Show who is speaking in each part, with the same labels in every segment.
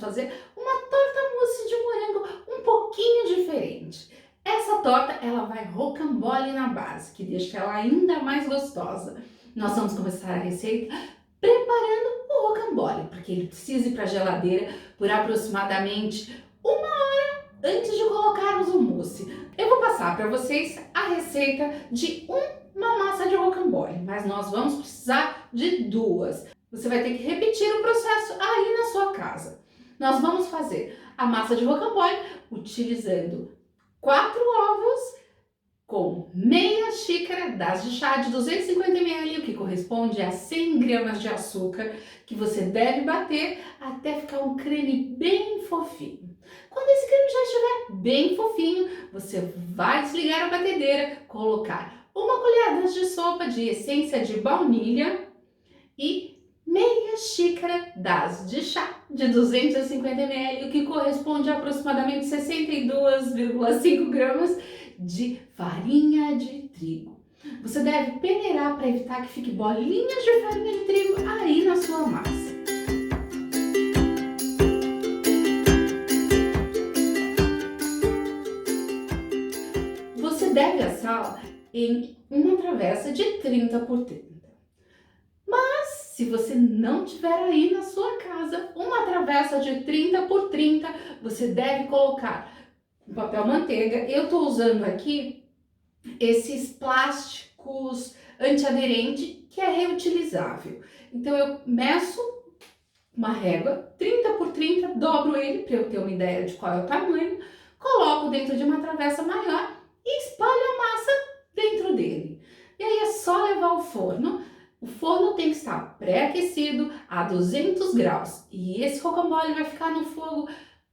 Speaker 1: fazer uma torta mousse de morango um pouquinho diferente. Essa torta, ela vai rocambole na base, que deixa ela ainda mais gostosa. Nós vamos começar a receita preparando o rocambole, porque ele precisa ir para a geladeira por aproximadamente uma hora antes de colocarmos o mousse. Eu vou passar para vocês a receita de uma massa de rocambole, mas nós vamos precisar de duas. Você vai ter que repetir o processo aí na sua casa. Nós vamos fazer a massa de rocambole utilizando 4 ovos com meia xícara das de chá de 250 ml, o que corresponde a 100 gramas de açúcar, que você deve bater até ficar um creme bem fofinho. Quando esse creme já estiver bem fofinho, você vai desligar a batedeira, colocar uma colher de sopa de essência de baunilha e meia xícara das de chá de 250 ml, o que corresponde a aproximadamente 62,5 gramas de farinha de trigo. Você deve peneirar para evitar que fique bolinhas de farinha de trigo aí na sua massa. Você deve assá-la em uma travessa de 30 por 30. Se você não tiver aí na sua casa uma travessa de 30 por 30, você deve colocar um papel manteiga. Eu estou usando aqui esses plásticos antiaderente que é reutilizável. Então eu meço uma régua 30 por 30, dobro ele para eu ter uma ideia de qual é o tamanho, coloco dentro de uma travessa maior e espalho a massa dentro dele. E aí é só levar ao forno. O forno tem que estar pré-aquecido a 200 graus e esse rocambole vai ficar no fogo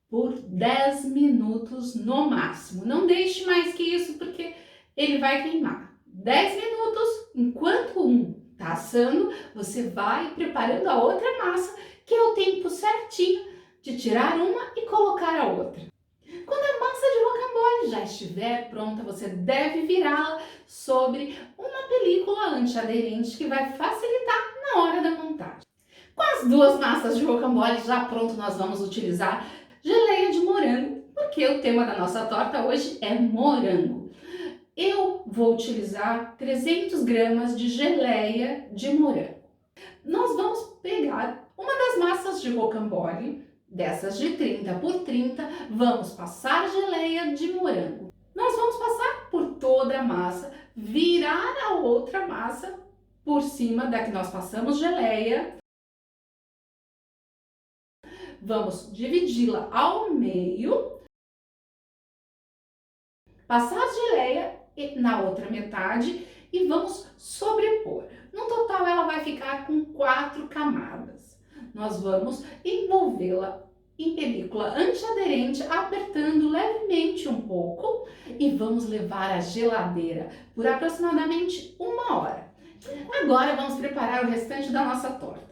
Speaker 1: por 10 minutos no máximo. Não deixe mais que isso porque ele vai queimar. 10 minutos, enquanto um está assando, você vai preparando a outra massa, que é o tempo certinho de tirar uma e colocar a outra. Quando a massa de rocambole já estiver pronta, você deve virá-la sobre uma película antiaderente que vai facilitar na hora da montagem. Com as duas massas de rocambole já pronto, nós vamos utilizar geleia de morango, porque o tema da nossa torta hoje é morango. Eu vou utilizar 300 gramas de geleia de morango. Nós vamos pegar uma das massas de rocambole, dessas de 30 por 30, vamos passar geleia de morango. Nós vamos passar por toda a massa, virar a outra massa por cima da que nós passamos geleia. Vamos dividi-la ao meio, passar a geleia na outra metade e vamos sobrepor. No total ela vai ficar com 4 camadas. Nós vamos envolvê-la em película antiaderente, apertando levemente um pouco e vamos levar à geladeira por aproximadamente uma hora. Agora vamos preparar o restante da nossa torta.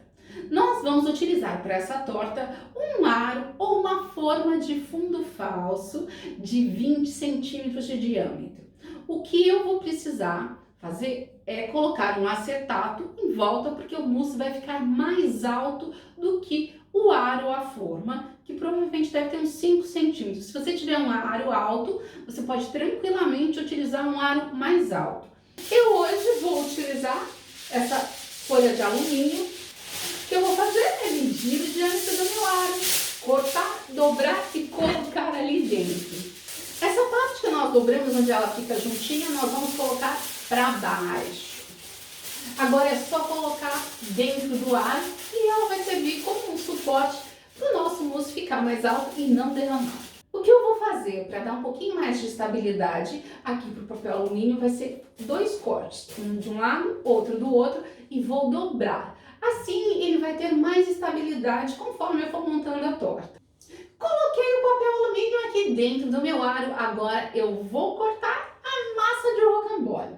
Speaker 1: Nós vamos utilizar para essa torta um aro ou uma forma de fundo falso de 20 centímetros de diâmetro. O que eu vou precisar fazer é colocar um acetato em volta, porque o mousse vai ficar mais alto do que o aro ou a forma, que provavelmente deve ter uns 5 centímetros. Se você tiver um aro alto, você pode tranquilamente utilizar um aro mais alto. Eu hoje vou utilizar essa folha de alumínio. O que eu vou fazer é medir o diâmetro do meu aro, cortar, dobrar e colocar ali dentro. Essa parte que nós dobramos, onde ela fica juntinha, nós vamos colocar para baixo. Agora é só colocar dentro do aro e ela vai servir como um suporte para o nosso mousse ficar mais alto e não derramar. O que eu vou fazer para dar um pouquinho mais de estabilidade aqui para o papel alumínio vai ser 2 cortes, um de um lado, outro do outro, e vou dobrar. Assim ele vai ter mais estabilidade conforme eu for montando a torta. Coloquei o papel alumínio aqui dentro do meu aro, agora eu vou cortar a massa de rocambole.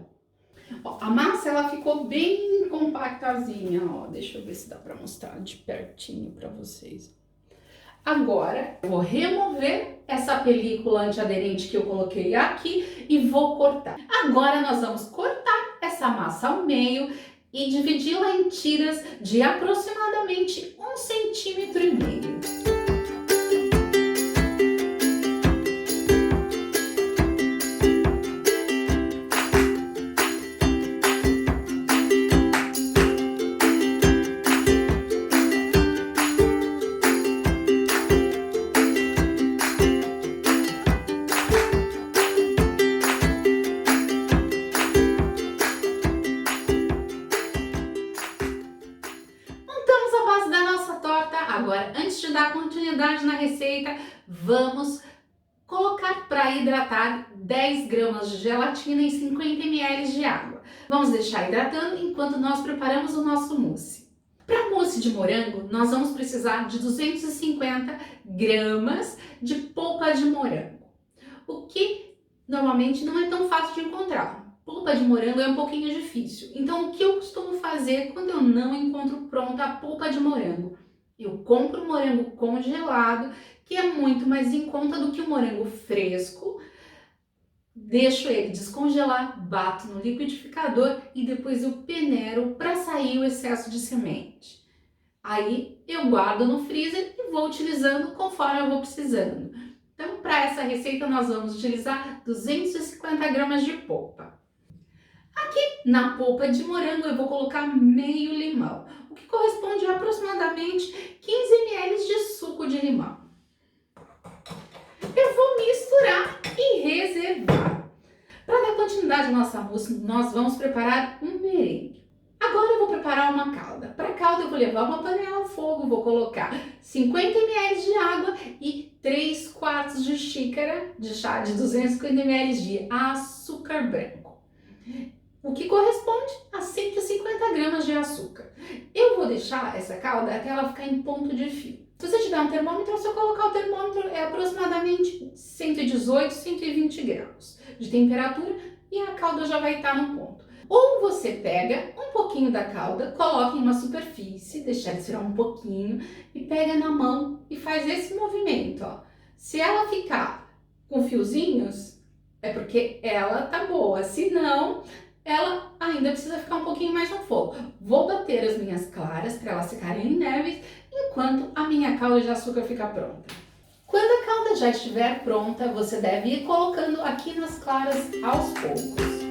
Speaker 1: Ó, a massa ela ficou bem compactazinha, ó, deixa eu ver se dá para mostrar de pertinho para vocês. Agora eu vou remover essa película antiaderente que eu coloquei aqui e vou cortar. Agora nós vamos cortar essa massa ao meio e dividi-la em tiras de aproximadamente 1,5 cm. Agora, antes de dar continuidade na receita, vamos colocar para hidratar 10 gramas de gelatina em 50 ml de água. Vamos deixar hidratando enquanto nós preparamos o nosso mousse. Para mousse de morango, nós vamos precisar de 250 gramas de polpa de morango, o que normalmente não é tão fácil de encontrar. Polpa de morango é um pouquinho difícil, então o que eu costumo fazer quando eu não encontro pronta a polpa de morango? Eu compro morango congelado, que é muito mais em conta do que o morango fresco. Deixo ele descongelar, bato no liquidificador e depois eu peneiro para sair o excesso de semente. Aí eu guardo no freezer e vou utilizando conforme eu vou precisando. Então, para essa receita nós vamos utilizar 250 gramas de polpa. Aqui na polpa de morango eu vou colocar meio limão, o que corresponde a aproximadamente 15 ml de suco de limão. Eu vou misturar e reservar. Para dar continuidade à nossa mousse, nós vamos preparar um merengue. Agora eu vou preparar uma calda. Para a calda eu vou levar uma panela ao fogo, vou colocar 50 ml de água e 3/4 de xícara de chá de 250 ml de açúcar branco, o que corresponde a 150 gramas de açúcar. Eu vou deixar essa calda até ela ficar em ponto de fio. Se você tiver um termômetro, se eu colocar o termômetro é aproximadamente 118, 120 graus de temperatura e a calda já vai estar no ponto. Ou você pega um pouquinho da calda, coloca em uma superfície, deixa esfriar um pouquinho e pega na mão e faz esse movimento, ó. Se ela ficar com fiozinhos, é porque ela tá boa, se não, ela ainda precisa ficar um pouquinho mais no fogo. Vou bater as minhas claras para elas ficarem em neves, enquanto a minha calda de açúcar fica pronta. Quando a calda já estiver pronta, você deve ir colocando aqui nas claras aos poucos.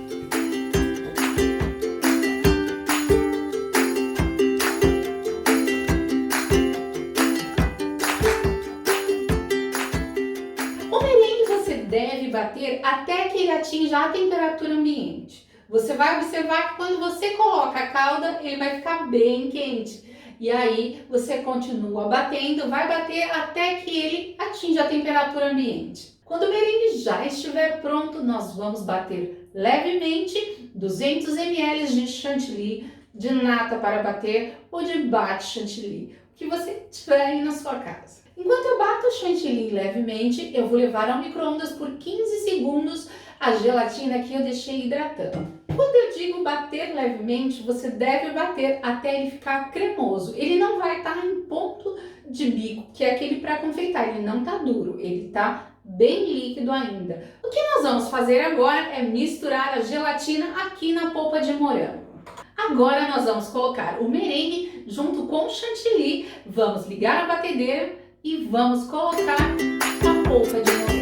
Speaker 1: O merengue você deve bater até que ele atinja a temperatura ambiente. Você vai observar que quando você coloca a calda, ele vai ficar bem quente. E aí você continua batendo, vai bater até que ele atinja a temperatura ambiente. Quando o merengue já estiver pronto, nós vamos bater levemente 200 ml de chantilly, de nata para bater ou de bate chantilly, o que você tiver aí na sua casa. Enquanto eu bato o chantilly levemente, eu vou levar ao micro-ondas por 15 segundos a gelatina que eu deixei hidratando. Quando eu digo bater levemente, você deve bater até ele ficar cremoso. Ele não vai estar em ponto de bico, que é aquele para confeitar. Ele não está duro, ele está bem líquido ainda. O que nós vamos fazer agora é misturar a gelatina aqui na polpa de morango. Agora nós vamos colocar o merengue junto com o chantilly, vamos ligar a batedeira e vamos colocar a polpa de morango.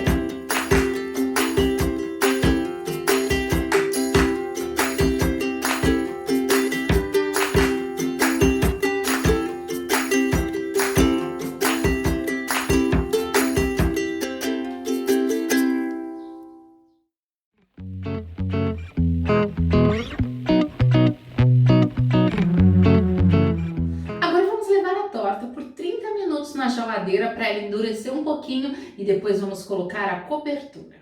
Speaker 1: Na geladeira para ela endurecer um pouquinho e depois vamos colocar a cobertura.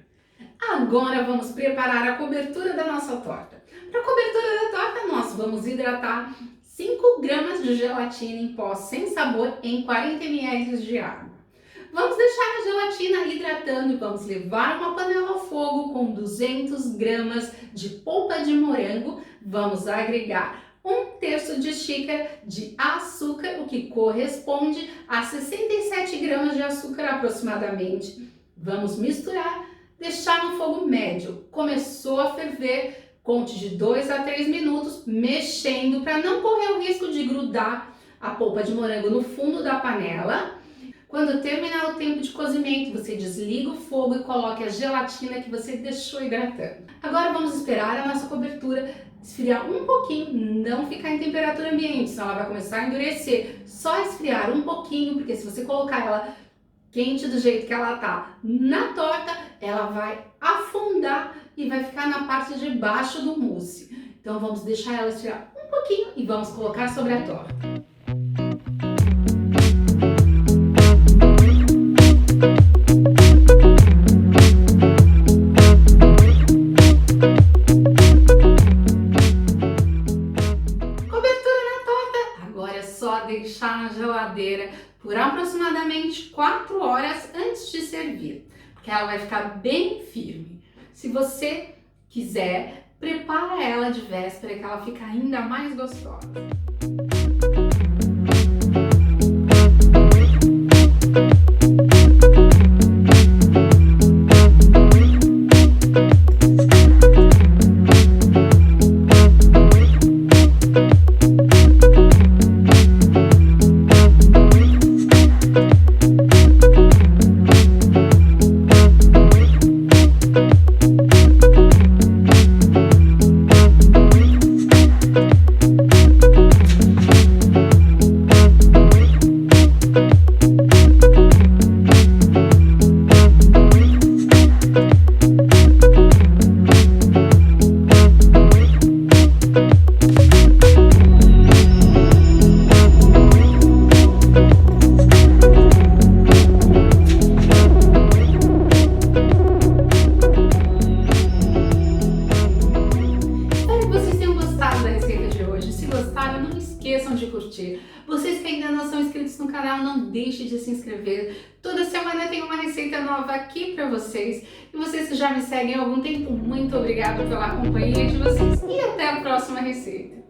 Speaker 1: Agora vamos preparar a cobertura da nossa torta. Para a cobertura da torta nós vamos hidratar 5 gramas de gelatina em pó sem sabor em 40 ml de água. Vamos deixar a gelatina hidratando e vamos levar uma panela ao fogo com 200 gramas de polpa de morango. Vamos agregar 1/3 de xícara de açúcar, o que corresponde a 67 gramas de açúcar aproximadamente. Vamos misturar, deixar no fogo médio. Começou a ferver, conte de 2 a 3 minutos, mexendo para não correr o risco de grudar a polpa de morango no fundo da panela. Quando terminar o tempo de cozimento, você desliga o fogo e coloque a gelatina que você deixou hidratando. Agora vamos esperar a nossa cobertura esfriar um pouquinho, não ficar em temperatura ambiente, senão ela vai começar a endurecer. Só esfriar um pouquinho, porque se você colocar ela quente do jeito que ela tá na torta, ela vai afundar e vai ficar na parte de baixo do mousse. Então vamos deixar ela esfriar um pouquinho e vamos colocar sobre a torta. deixar na geladeira por aproximadamente 4 horas antes de servir, porque ela vai ficar bem firme. Se você quiser, prepara ela de véspera que ela fica ainda mais gostosa. Se gostaram, não esqueçam de curtir. Vocês que ainda não são inscritos no canal, não deixem de se inscrever. Toda semana tem uma receita nova aqui para vocês. E vocês que já me seguem há algum tempo, muito obrigada pela companhia de vocês. E até a próxima receita.